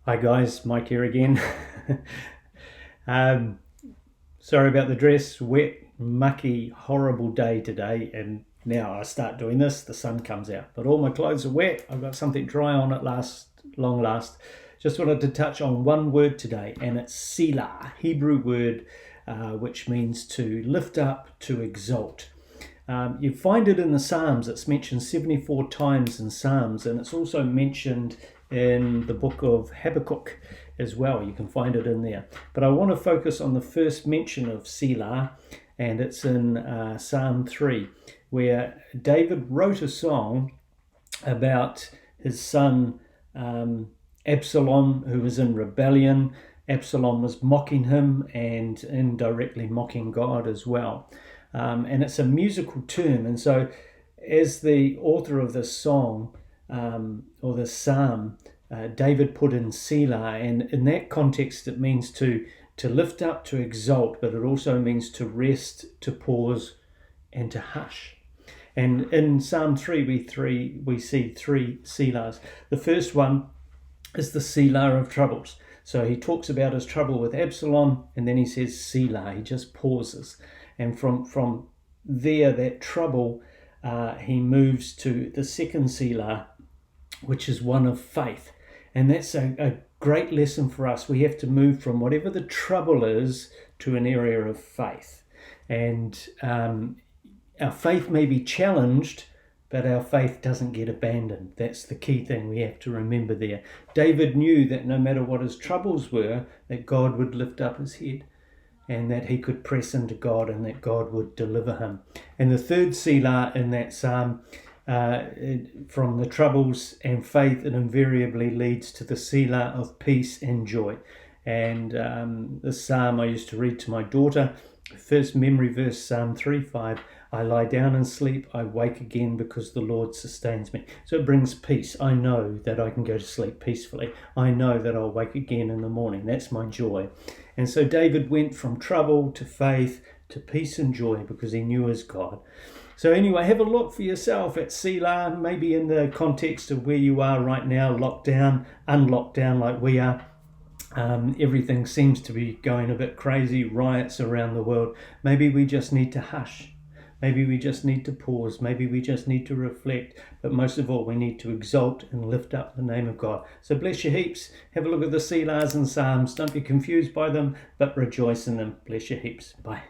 Hi guys, Mike here again. um, Sorry about the dress. Wet, mucky, horrible day today, and now I start doing this, the sun comes out. But all my clothes are wet. I've got something dry on at long last. Just wanted to touch on one word today, and it's Selah, Hebrew word which means to lift up, to exalt. You find it in the Psalms. It's mentioned 74 times in Psalms, and it's also mentioned in the book of Habakkuk as well. You can find it in there. But I want to focus on the first mention of Selah, and it's in Psalm 3, where David wrote a song about his son Absalom, who was in rebellion. Absalom was mocking him and indirectly mocking God as well. And it's a musical term. And so as the author of this song or this psalm, David put in Selah, and in that context it means to lift up, to exalt, but it also means to rest, to pause, and to hush. And in Psalm 3, we see three Selahs. The first one is the Selah of troubles. So he talks about his trouble with Absalom, and then he says Selah. He just pauses. And from there, that trouble, he moves to the second Selah, which is one of faith. And that's a great lesson for us. We have to move from whatever the trouble is to an area of faith. And our faith may be challenged, but our faith doesn't get abandoned. That's the key thing we have to remember there. David knew that no matter what his troubles were, that God would lift up his head, and that he could press into God, and that God would deliver him. And the third Selah in that psalm, from the troubles and faith, it invariably leads to the Selah of peace and joy. And this psalm I used to read to my daughter. First memory verse, Psalm 3:5. I lie down and sleep, I wake again because the Lord sustains me. So it brings peace. I know that I can go to sleep peacefully. I know that I'll wake again in the morning. That's my joy. And so David went from trouble to faith to peace and joy because he knew his God. So anyway, have a look for yourself at Selah, maybe in the context of where you are right now, locked down, unlocked down like we are. Everything seems to be going a bit crazy, riots around the world. Maybe we just need to hush. Maybe we just need to pause. Maybe we just need to reflect. But most of all, we need to exalt and lift up the name of God. So bless you heaps. Have a look at the Selahs and Psalms. Don't be confused by them, but rejoice in them. Bless you heaps. Bye.